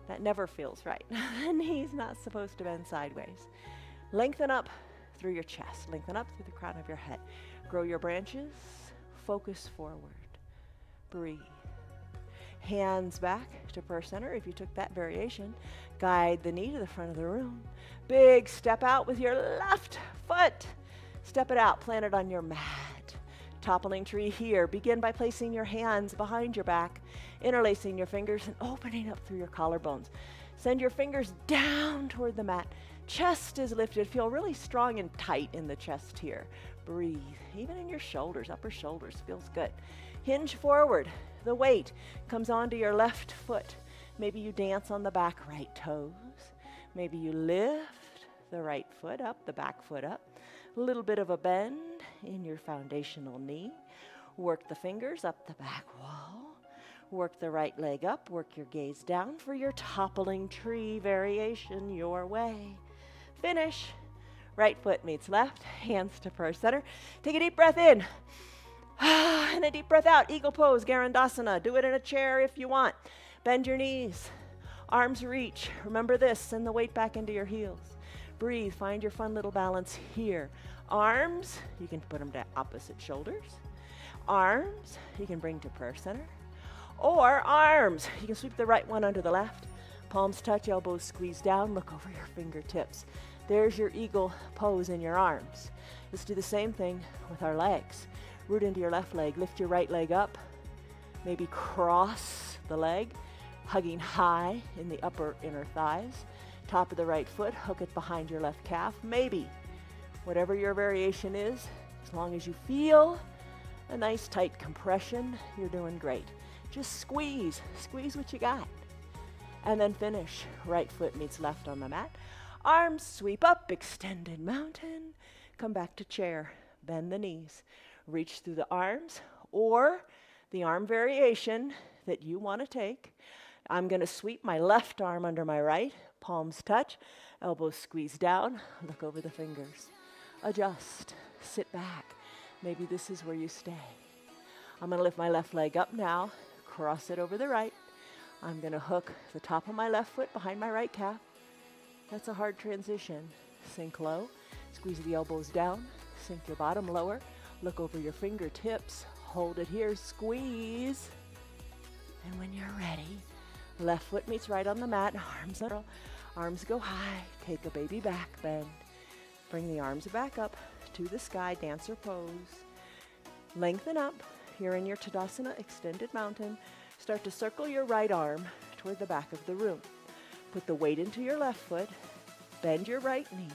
That never feels right. The knee's not supposed to bend sideways. Lengthen up through your chest. Lengthen up through the crown of your head. Grow your branches. Focus forward. Breathe. Hands back to prayer center. If you took that variation, guide the knee to the front of the room. Big step out with your left foot. Step it out, plant it on your mat. Toppling tree here. Begin by placing your hands behind your back, interlacing your fingers and opening up through your collarbones. Send your fingers down toward the mat. Chest is lifted. Feel really strong and tight in the chest here. Breathe. Even in your shoulders, upper shoulders, feels good. Hinge forward. The weight comes onto your left foot. Maybe you dance on the back right toes. Maybe you lift the right foot up, the back foot up. A little bit of a bend in your foundational knee. Work the fingers up the back wall. Work the right leg up. Work your gaze down for your toppling tree variation your way. Finish. Right foot meets left. Hands to prayer center. Take a deep breath in. And a deep breath out. Eagle pose, Garandasana. Do it in a chair if you want. Bend your knees. Arms reach. Remember this. Send the weight back into your heels. Breathe. Find your fun little balance here. Arms, you can put them to opposite shoulders. Arms, you can bring to prayer center. Or arms, you can sweep the right one under the left. Palms touch, elbows squeeze down. Look over your fingertips. There's your eagle pose in your arms. Let's do the same thing with our legs. Root into your left leg. Lift your right leg up. Maybe cross the leg, hugging high in the upper inner thighs. Top of the right foot, hook it behind your left calf. Maybe, whatever your variation is, as long as you feel a nice tight compression, you're doing great. Just squeeze what you got. And then finish. Right foot meets left on the mat. Arms sweep up, extended mountain. Come back to chair. Bend the knees. Reach through the arms or the arm variation that you want to take. I'm going to sweep my left arm under my right. Palms touch. Elbows squeeze down. Look over the fingers. Adjust. Sit back. Maybe this is where you stay. I'm going to lift my left leg up now, cross it over the right. I'm going to hook the top of my left foot behind my right calf. That's a hard transition. Sink low, squeeze the elbows down, sink your bottom lower, look over your fingertips, hold it here, squeeze. And when you're ready, left foot meets right on the mat, arms go high, take a baby back bend. Bring the arms back up to the sky, dancer pose. Lengthen up. Here in your Tadasana, extended mountain. Start to circle your right arm toward the back of the room. Put the weight into your left foot. Bend your right knee.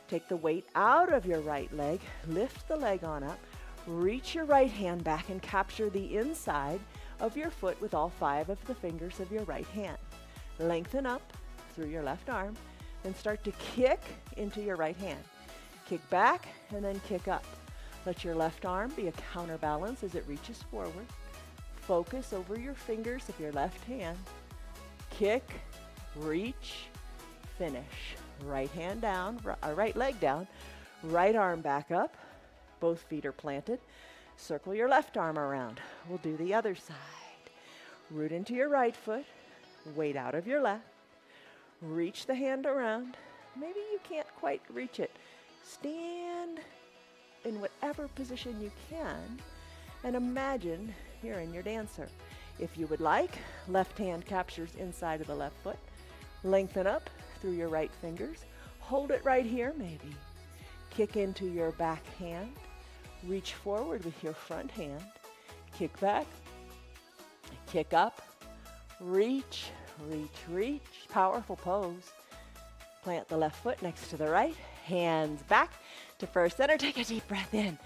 Take the weight out of your right leg. Lift the leg on up. Reach your right hand back and capture the inside of your foot with all 5 of the fingers of your right hand. Lengthen up through your left arm. Then start to kick into your right hand. Kick back and then kick up. Let your left arm be a counterbalance as it reaches forward. Focus over your fingers of your left hand. Kick, reach, finish. Right hand down, right leg down, right arm back up. Both feet are planted. Circle your left arm around. We'll do the other side. Root into your right foot. Weight out of your left. Reach the hand around. Maybe you can't quite reach it. Stand in whatever position you can and imagine you're in your dancer. If you would like, left hand captures inside of the left foot. Lengthen up through your right fingers. Hold it right here maybe. Kick into your back hand. Reach forward with your front hand. Kick back. Kick up. Reach, reach, reach. Powerful pose. Plant the left foot next to the right. Hands back to first center. Take a deep breath in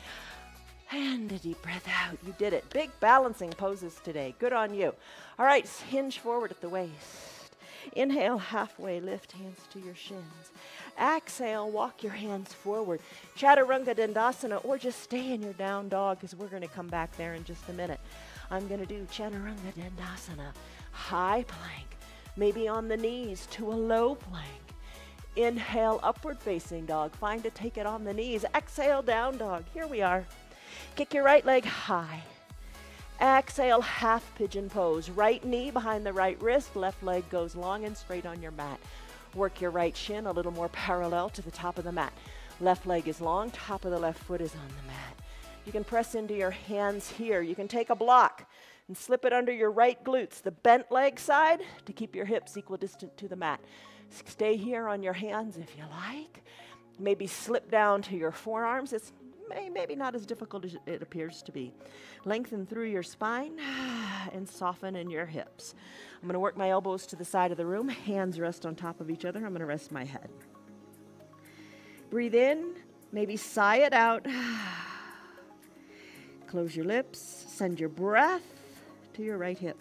and a deep breath out. You did it. Big balancing poses today. Good on you. All right, hinge forward at the waist. Inhale, halfway, lift hands to your shins. Exhale, walk your hands forward. Chaturanga Dandasana, or just stay in your down dog because we're going to come back there in just a minute. I'm going to do Chaturanga Dandasana, high plank, maybe on the knees to a low plank. Inhale, upward facing dog. Find to take it on the knees. Exhale, down dog. Here we are. Kick your right leg high. Exhale, half pigeon pose. Right knee behind the right wrist. Left leg goes long and straight on your mat. Work your right shin a little more parallel to the top of the mat. Left leg is long. Top of the left foot is on the mat. You can press into your hands here. You can take a block and slip it under your right glutes, the bent leg side, to keep your hips equidistant to the mat. Stay here on your hands if you like. Maybe slip down to your forearms. It's maybe not as difficult as it appears to be. Lengthen through your spine and soften in your hips. I'm going to work my elbows to the side of the room. Hands rest on top of each other. I'm going to rest my head. Breathe in. Maybe sigh it out. Close your lips. Send your breath to your right hip.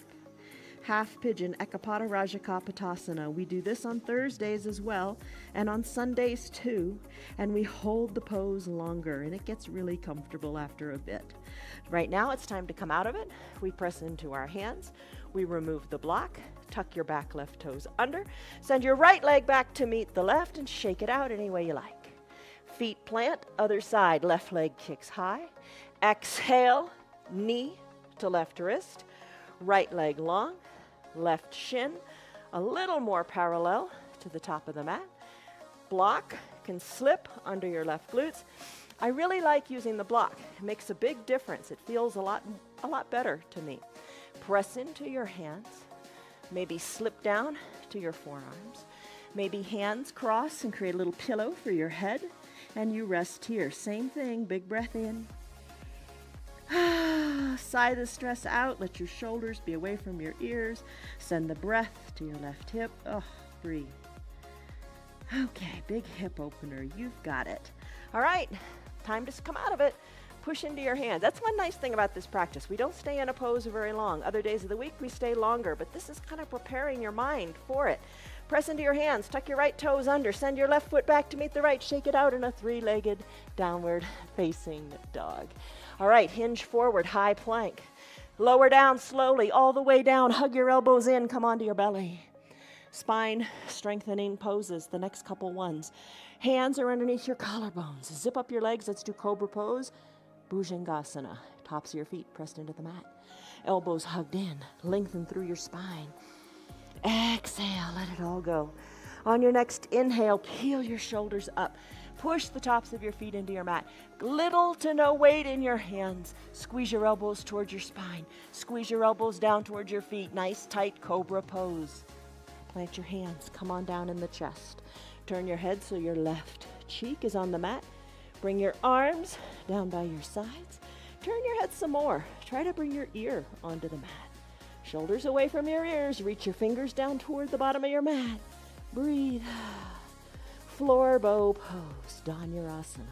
Half pigeon, Ekapada Rajakapotasana. We do this on Thursdays as well, and on Sundays too, and we hold the pose longer, and it gets really comfortable after a bit. Right now, it's time to come out of it. We press into our hands. We remove the block. Tuck your back left toes under. Send your right leg back to meet the left, and shake it out any way you like. Feet plant, other side. Left leg kicks high. Exhale, knee to left wrist. Right leg long. Left shin a little more parallel to the top of the mat. Block can slip under your left glutes. I really like using the block. It makes a big difference. It feels a lot better to me. Press into your hands. Maybe slip down to your forearms. Maybe hands cross and create a little pillow for your head. And you rest here. Same thing, big breath in. Sigh the stress out. Let your shoulders be away from your ears. Send the breath to your left hip. Oh, breathe. Okay, big hip opener. You've got it. All right, time to come out of it. Push into your hand. That's one nice thing about this practice. We don't stay in a pose very long. Other days of the week, we stay longer, but this is kind of preparing your mind for it. Press into your hands. Tuck your right toes under. Send your left foot back to meet the right. Shake it out in a three-legged downward facing dog. All right, hinge forward, high plank. Lower down slowly, all the way down. Hug your elbows in, come onto your belly. Spine strengthening poses, the next couple ones. Hands are underneath your collarbones. Zip up your legs, let's do cobra pose. Bhujangasana, tops of your feet pressed into the mat. Elbows hugged in, lengthen through your spine. Exhale, let it all go. On your next inhale, peel your shoulders up. Push the tops of your feet into your mat. Little to no weight in your hands. Squeeze your elbows towards your spine. Squeeze your elbows down towards your feet. Nice, tight cobra pose. Plant your hands. Come on down in the chest. Turn your head so your left cheek is on the mat. Bring your arms down by your sides. Turn your head some more. Try to bring your ear onto the mat. Shoulders away from your ears. Reach your fingers down toward the bottom of your mat. Breathe. Floor bow pose, Dhanurasana.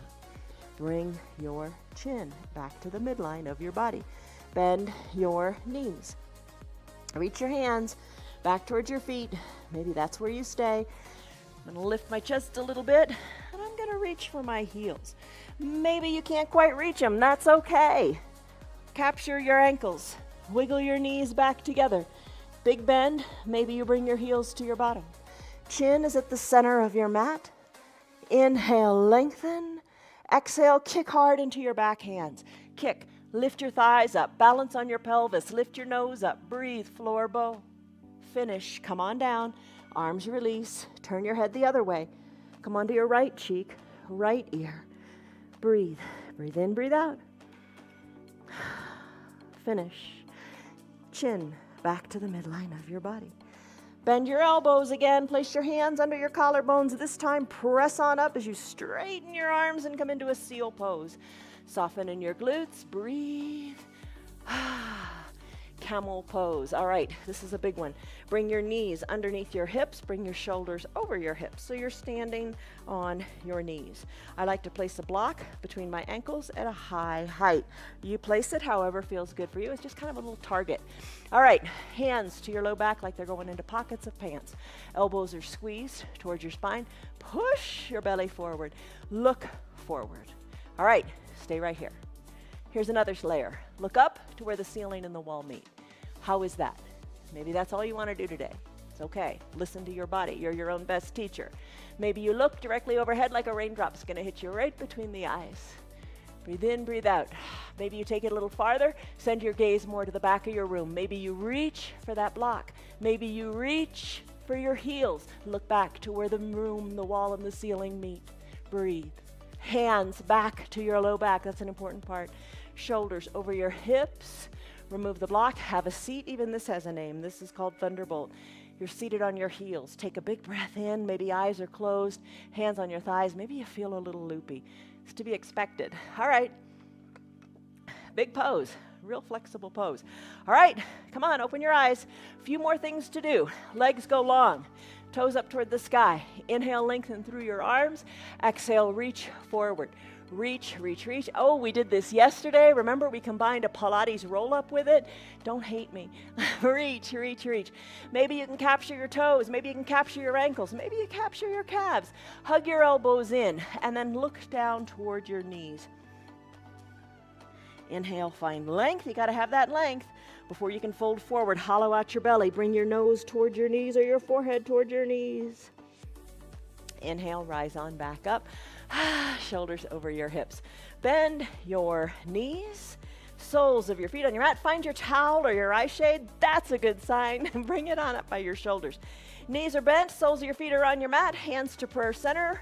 Bring your chin back to the midline of your body. Bend your knees. Reach your hands back towards your feet. Maybe that's where you stay. I'm going to lift my chest a little bit, and I'm going to reach for my heels. Maybe you can't quite reach them. That's okay. Capture your ankles. Wiggle your knees back together. Big bend. Maybe you bring your heels to your bottom. Chin is at the center of your mat. Inhale, lengthen. Exhale, kick hard into your back hands. Kick, lift your thighs up, balance on your pelvis, lift your nose up, breathe, floor bow. Finish, come on down, arms release, turn your head the other way. Come onto your right cheek, right ear. Breathe, breathe in, breathe out. Finish. Chin back to the midline of your body. Bend your elbows again. Place your hands under your collarbones. This time, press on up as you straighten your arms and come into a seal pose. Soften in your glutes. Breathe. Camel pose. All right, this is a big one. Bring your knees underneath your hips. Bring your shoulders over your hips so you're standing on your knees. I like to place a block between my ankles at a high height. You place it however feels good for you. It's just kind of a little target. All right, hands to your low back like they're going into pockets of pants. Elbows are squeezed towards your spine. Push your belly forward. Look forward. All right, stay right here. Here's another layer. Look up to where the ceiling and the wall meet. How is that? Maybe that's all you want to do today. It's okay. Listen to your body. You're your own best teacher. Maybe you look directly overhead like a raindrop's going to hit you right between the eyes. Breathe in, breathe out. Maybe you take it a little farther. Send your gaze more to the back of your room. Maybe you reach for that block. Maybe you reach for your heels. Look back to where the room, the wall, and the ceiling meet. Breathe. Hands back to your low back. That's an important part. Shoulders over your hips. Remove the block. Have a seat. Even this has a name. This is called Thunderbolt. You're seated on your heels. Take a big breath in. Maybe eyes are closed. Hands on your thighs. Maybe you feel a little loopy. It's to be expected. All right. Big pose. Real flexible pose. All right. Come on. Open your eyes. A few more things to do. Legs go long. Toes up toward the sky. Inhale, lengthen through your arms. Exhale, reach forward. Reach, reach, reach. Oh, we did this yesterday. Remember, we combined a Pilates roll-up with it? Don't hate me. Reach, reach, reach. Maybe you can capture your toes. Maybe you can capture your ankles. Maybe you capture your calves. Hug your elbows in, and then look down toward your knees. Inhale, find length. You got to have that length. Before you can fold forward, hollow out your belly. Bring your nose toward your knees or your forehead toward your knees. Inhale, rise on back up. Shoulders over your hips. Bend your knees. Soles of your feet on your mat. Find your towel or your eye shade. That's a good sign. Bring it on up by your shoulders. Knees are bent. Soles of your feet are on your mat. Hands to prayer center.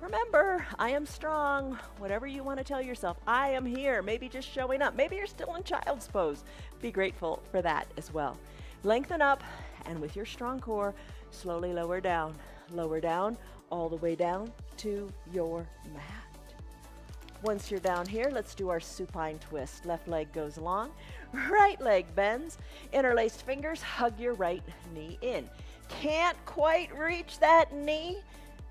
Remember, I am strong. Whatever you want to tell yourself, I am here. Maybe just showing up. Maybe you're still in child's pose. Be grateful for that as well. Lengthen up, and with your strong core, slowly lower down, all the way down to your mat. Once you're down here, let's do our supine twist. Left leg goes long, right leg bends. Interlaced fingers, hug your right knee in. Can't quite reach that knee?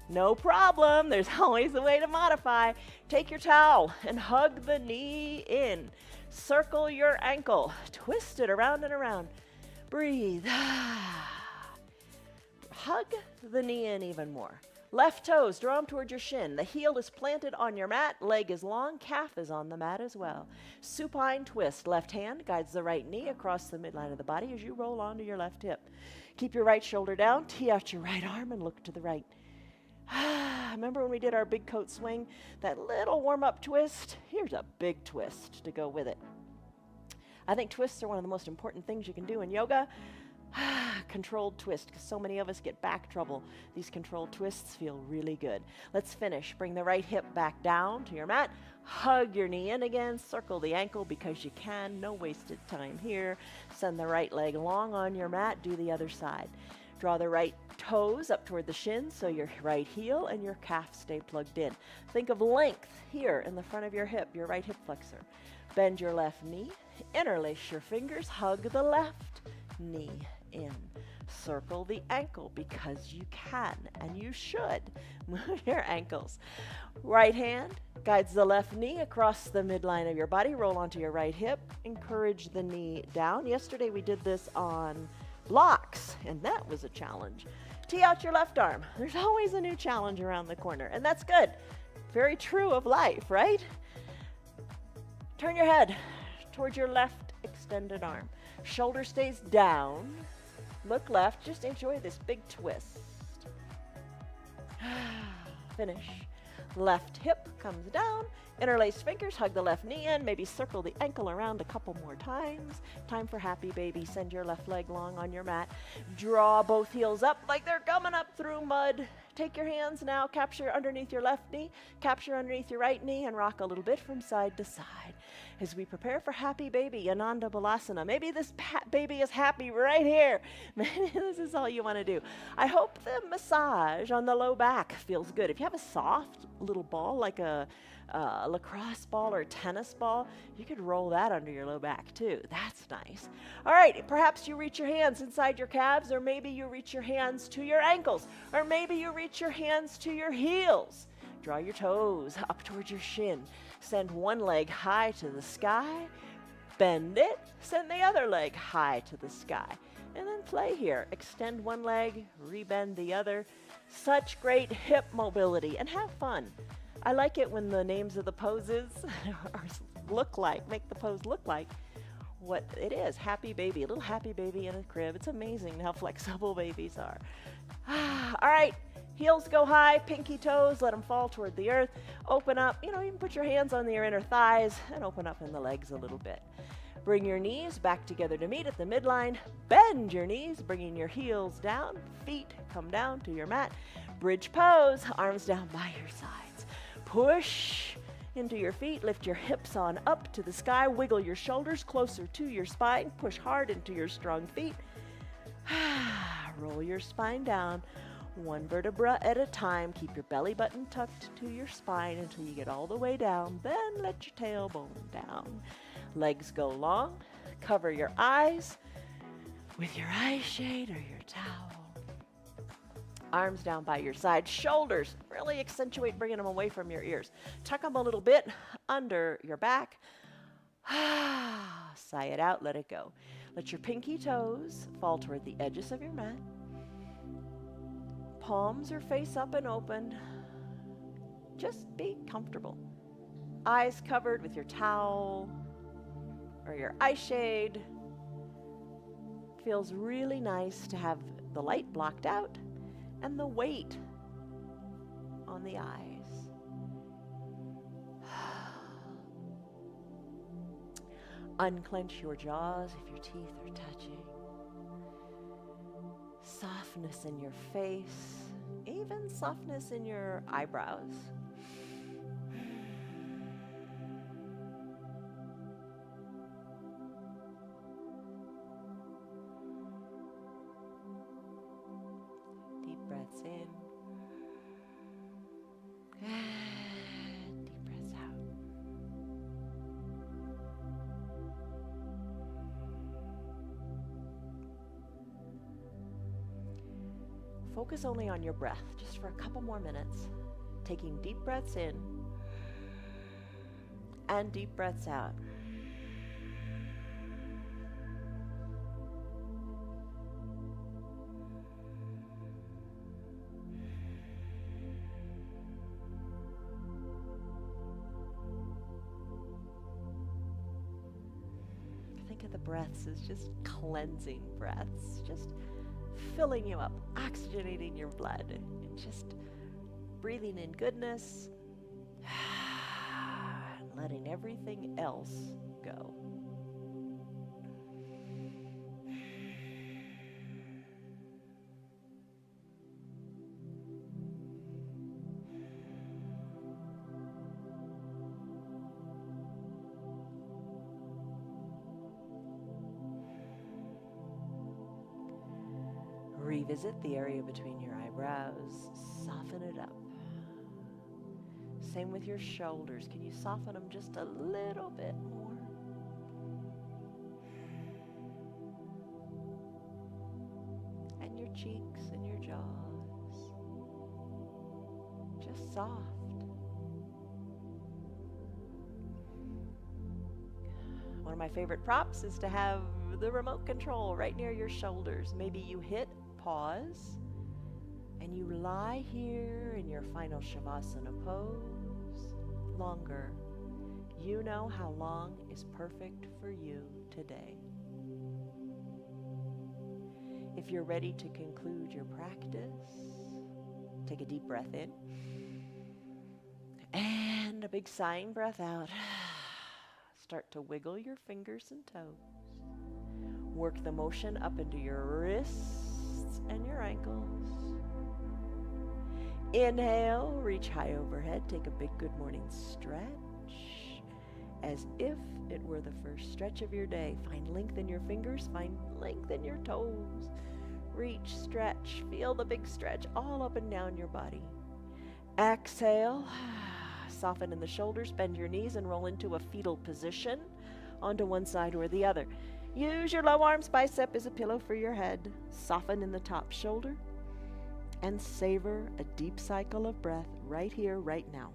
No problem. There's always a way to modify. Take your towel and hug the knee in. Circle your ankle. Twist it around and around. Breathe. Hug the knee in even more. Left toes, draw them toward your shin. The heel is planted on your mat. Leg is long. Calf is on the mat as well. Supine twist. Left hand guides the right knee across the midline of the body as you roll onto your left hip. Keep your right shoulder down. Tee out your right arm and look to the right. Remember when we did our big coat swing? That little warm-up twist? Here's a big twist to go with it. I think twists are one of the most important things you can do in yoga. Controlled twist, because so many of us get back trouble. These controlled twists feel really good. Let's finish. Bring the right hip back down to your mat. Hug your knee in again. Circle the ankle because you can. No wasted time here. Send the right leg long on your mat. Do the other side. Draw the right toes up toward the shins so your right heel and your calf stay plugged in. Think of length here in the front of your hip, your right hip flexor. Bend your left knee. Interlace your fingers. Hug the left knee in. Circle the ankle because you can and you should move your ankles. Right hand guides the left knee across the midline of your body. Roll onto your right hip. Encourage the knee down. Yesterday we did this on blocks, and that was a challenge. Tee out your left arm. There's always a new challenge around the corner, and that's good. Very true of life, right? Turn your head towards your left extended arm. Shoulder stays down. Look left. Just enjoy this big twist. Finish. Left hip comes down. Interlace fingers. Hug the left knee in. Maybe circle the ankle around a couple more times. Time for happy baby. Send your left leg long on your mat. Draw both heels up like they're coming up through mud. Take your hands now. Capture underneath your left knee. Capture underneath your right knee and rock a little bit from side to side. As we prepare for happy baby, Ananda Balasana. Maybe this baby is happy right here. Maybe this is all you want to do. I hope the massage on the low back feels good. If you have a soft little ball like a lacrosse ball or a tennis ball, you could roll that under your low back too. That's nice. All right, perhaps you reach your hands inside your calves, or maybe you reach your hands to your ankles, or maybe you reach your hands to your heels. Draw your toes up towards your shin. Send one leg high to the sky. Bend it. Send the other leg high to the sky. And then play here. Extend one leg, rebend the other. Such great hip mobility, and have fun. I like it when the names of the poses make the pose look like what it is. Happy baby, a little happy baby in a crib. It's amazing how flexible babies are. All right, heels go high, pinky toes, let them fall toward the earth. Open up, you can put your hands on your inner thighs and open up in the legs a little bit. Bring your knees back together to meet at the midline. Bend your knees, bringing your heels down. Feet come down to your mat. Bridge pose, arms down by your sides. Push into your feet. Lift your hips on up to the sky. Wiggle your shoulders closer to your spine. Push hard into your strong feet. Roll your spine down, one vertebra at a time. Keep your belly button tucked to your spine until you get all the way down. Then let your tailbone down. Legs go long. Cover your eyes with your eye shade or your towel. Arms down by your side. Shoulders, really accentuate bringing them away from your ears. Tuck them a little bit under your back. Sigh it out, let it go. Let your pinky toes fall toward the edges of your mat. Palms are face up and open. Just be comfortable. Eyes covered with your towel or your eye shade. Feels really nice to have the light blocked out and the weight on the eyes. Unclench your jaws if your teeth are touching. Softness in your face, even softness in your eyebrows. Deep breaths in. And deep breaths out. Focus only on your breath, just for a couple more minutes. Taking deep breaths in and deep breaths out. Think of the breaths as just cleansing breaths, just filling you up, oxygenating your blood, and just breathing in goodness, letting everything else go. Revisit the area between your eyebrows. Soften it up. Same with your shoulders. Can you soften them just a little bit more? And your cheeks and your jaws. Just soft. One of my favorite props is to have the remote control right near your shoulders. Maybe you hit pause and you lie here in your final Shavasana pose longer. You know how long is perfect for you today. If you're ready to conclude your practice, take a deep breath in and a big sighing breath out. Start to wiggle your fingers and toes. Work the motion up into your wrists and your ankles. Inhale, reach high overhead. Take a big good morning stretch as if it were the first stretch of your day. Find length in your fingers, find length in your toes. Reach, stretch, feel the big stretch all up and down your body. Exhale, soften in the shoulders, bend your knees and roll into a fetal position onto one side or the other. Use your low arms bicep as a pillow for your head. Soften in the top shoulder and savor a deep cycle of breath right here, right now.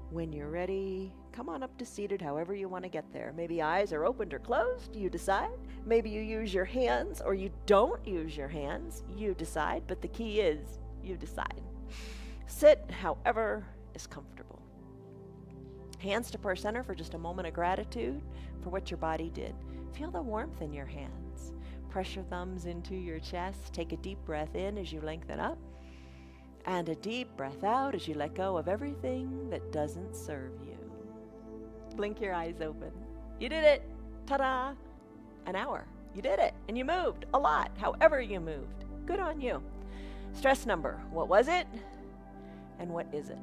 When you're ready, come on up to seated however you want to get there. Maybe eyes are opened or closed, you decide. Maybe you use your hands or you don't use your hands, you decide. But the key is you decide. Sit however is comfortable. Hands to prayer center for just a moment of gratitude for what your body did. Feel the warmth in your hands. Press your thumbs into your chest. Take a deep breath in as you lengthen up. And a deep breath out as you let go of everything that doesn't serve you. Blink your eyes open. You did it. Ta-da. An hour. You did it. And you moved a lot, however you moved. Good on you. Stress number. What was it? And what is it?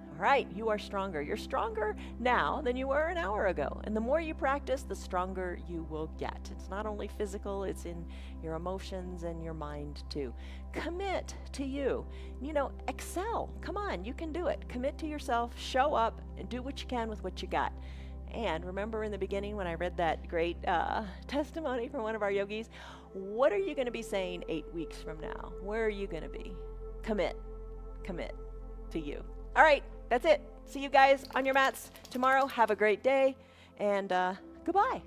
All right, you are stronger. You're stronger now than you were an hour ago. And the more you practice, the stronger you will get. It's not only physical, it's in your emotions and your mind too. Commit to you. You know, excel. Come on, you can do it. Commit to yourself, show up, and do what you can with what you got. And remember in the beginning when I read that great testimony from one of our yogis, what are you going to be saying 8 weeks from now? Where are you going to be? Commit. Commit to you. All right. That's it. See you guys on your mats tomorrow. Have a great day, and goodbye.